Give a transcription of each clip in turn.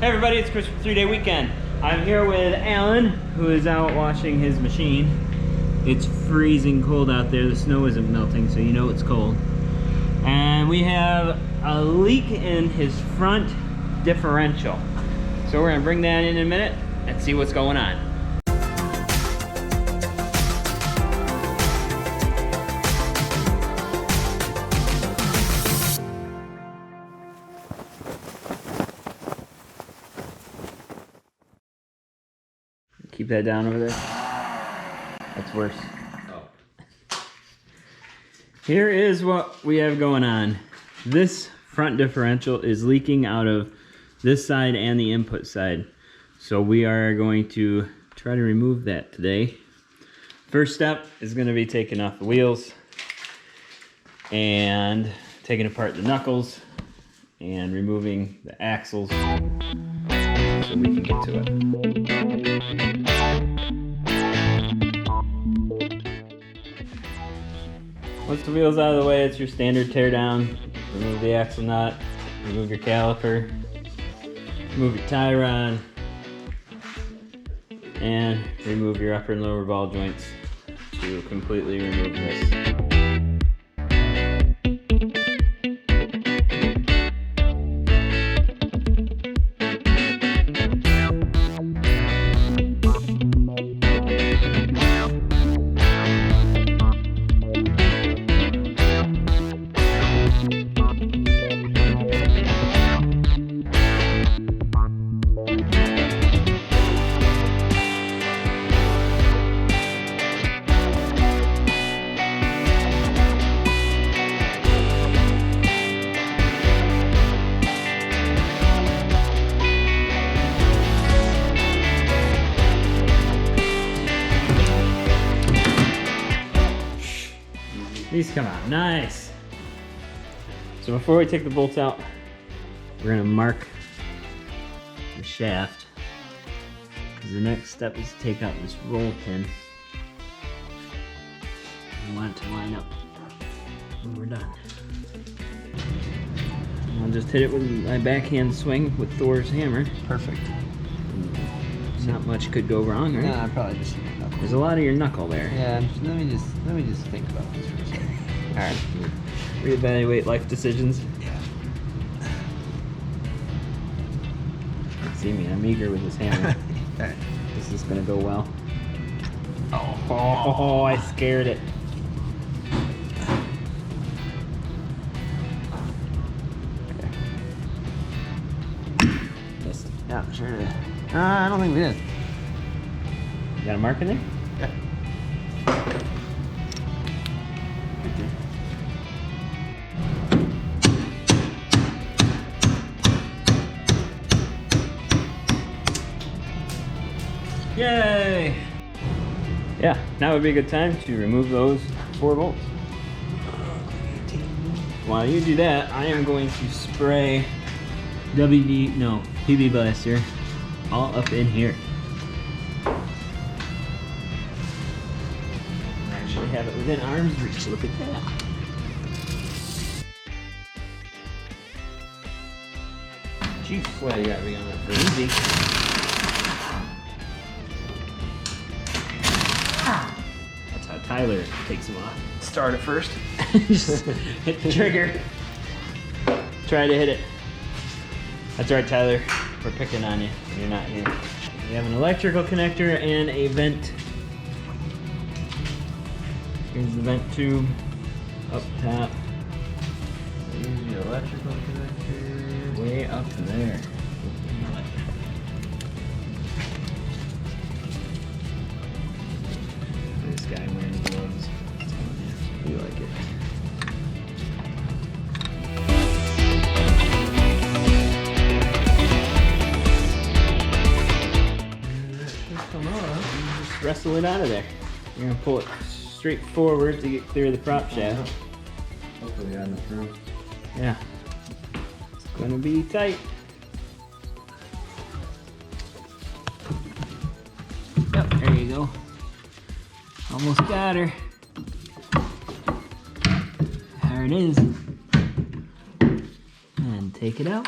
Hey everybody, it's Chris from 3-Day Weekend. I'm here with Alan, who is out washing his machine. It's freezing cold out there. The snow isn't melting, so you know it's cold. And we have a leak in his front differential. So we're gonna bring that in a minute and see what's going on. Keep that down over there. That's worse. Oh. Here is what we have going on. This front differential is leaking out of this side and the input side. So we are going to try to remove that today. First step is going to be taking off the wheels and taking apart the knuckles and removing the axles so we can get to it. Once the wheel's out of the way, it's your standard tear down. Remove the axle nut, remove your caliper, remove your tie rod, and remove your upper and lower ball joints to completely remove this. These come out nice. So before we take the bolts out, we're gonna mark the shaft. The next step is to take out this roll pin. I want it to line up when we're done. I'll just hit it with my backhand swing with Thor's hammer. Perfect. Not much could go wrong, right? Nah, probably just There's a lot of your knuckle there. Yeah, let me just think about this for a second. Alright. Reevaluate life decisions. Yeah. See me, I'm eager with this hammer. Alright. This is gonna go well. Oh, I scared it. Okay. Missed. Yeah, sure did. I don't think we did. You got a mark in there? Yeah. Yay! Yeah, now would be a good time to remove those 4 bolts. While you do that, I am going to spray PB Blaster all up in here. I actually have it within arm's reach. Look at that. Jeez, well, you got me on that for easy. That's how Tyler takes them off. Start it first. Just hit the trigger. Try to hit it. That's right, Tyler. We're picking on you when you're not here. We have an electrical connector and a vent. Here's the vent tube up top. Use your electrical connector. Way up there. This guy wearing gloves. You like it. Just wrestle it out of there. You're gonna pull it straight forward to get clear of the prop shaft. Hopefully on the through. Yeah. It's gonna be tight. Yep, there you go. Almost got her. There it is. And take it out.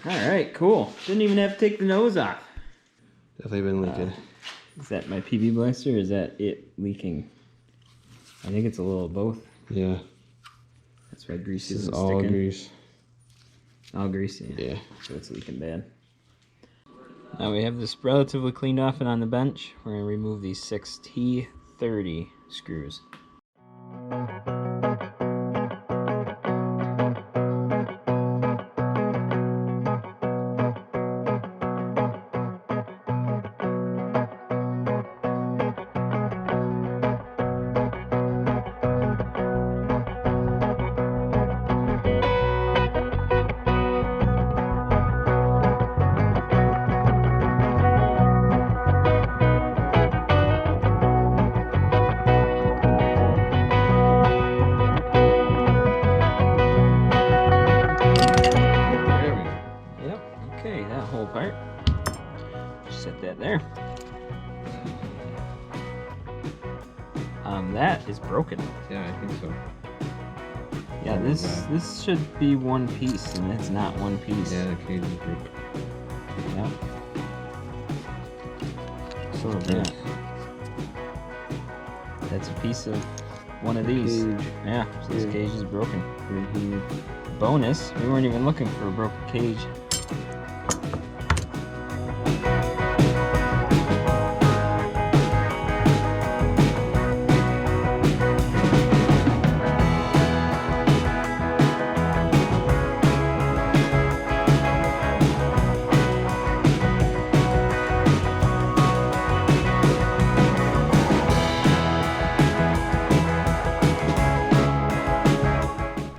All right, cool. Didn't even have to take the nose off. Definitely been leaking. Is that my PB blaster or is that it leaking? I think it's a little of both. Yeah. That's why grease This is isn't all sticking. grease. All greasy. Yeah. So it's leaking bad. Now we have this relatively cleaned off and on the bench. We're going to remove these 6 T30 screws. Set that there. That is broken. Yeah, I think so. Yeah, this should be one piece, and it's not one piece. Yeah, the cage is broken. Yeah. So yeah, that's a piece of one of these. Cage. Yeah, so this Yeah. cage is broken. Bonus, we weren't even looking for a broken cage.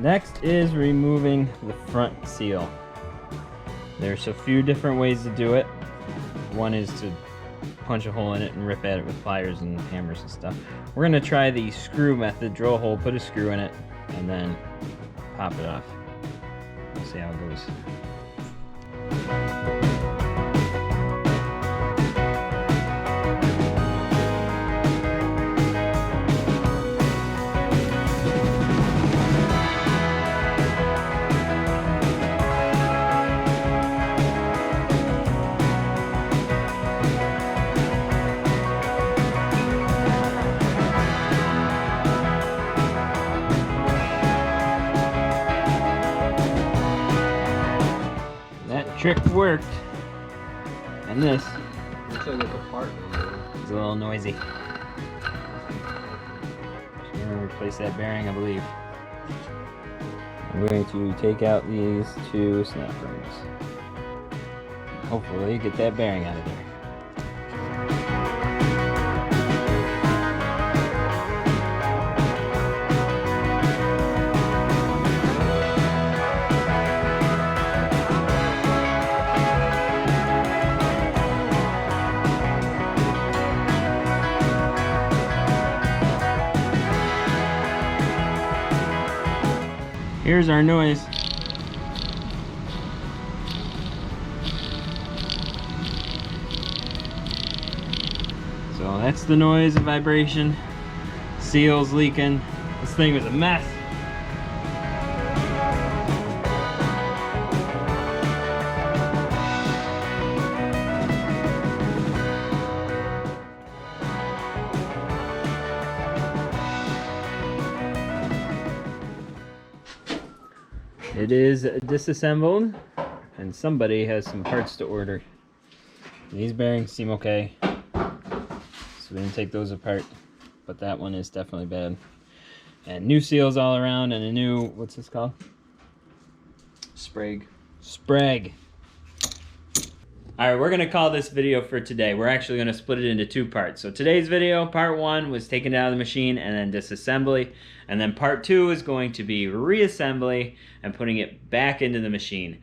Next is removing the front seal. There's a few different ways to do it. One is to punch a hole in it and rip at it with pliers and hammers and stuff. We're gonna try the screw method. Drill a hole, put a screw in it, and then pop it off. We'll see how it goes. Trick worked, and this Looks like it's a part. is a little noisy. I'm going to replace that bearing, I believe. I'm going to take out these 2 snap rings. Hopefully get that bearing out of there. Here's our noise. So that's the noise and vibration. Seals leaking. This thing was a mess. It is disassembled, and somebody has some parts to order. These bearings seem okay, so we didn't take those apart, but that one is definitely bad. And new seals all around, and a new, what's this called? Sprague. Sprague. Alright, we're going to call this video for today. We're actually going to split it into 2 parts. So today's video, part 1 was taken out of the machine and then disassembly. And then part 2 is going to be reassembly and putting it back into the machine.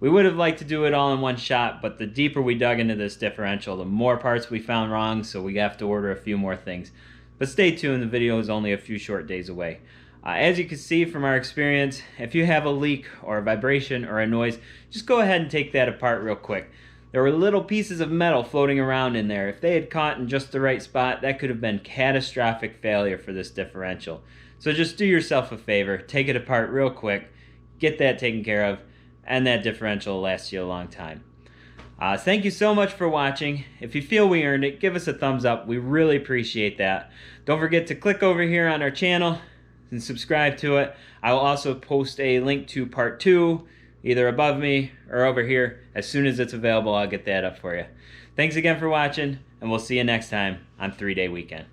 We would have liked to do it all in one shot, but the deeper we dug into this differential, the more parts we found wrong, so we have to order a few more things. But stay tuned, the video is only a few short days away. As you can see from our experience, if you have a leak or a vibration or a noise, just go ahead and take that apart real quick. There were little pieces of metal floating around in there. If they had caught in just the right spot, that could have been catastrophic failure for this differential. So just do yourself a favor, take it apart real quick, get that taken care of, and that differential will last you a long time. Thank you so much for watching. If you feel we earned it, give us a thumbs up. We really appreciate that. Don't forget to click over here on our channel and subscribe to it. I will also post a link to part 2, either above me or over here. As soon as it's available, I'll get that up for you. Thanks again for watching, and we'll see you next time on 3-Day Weekend.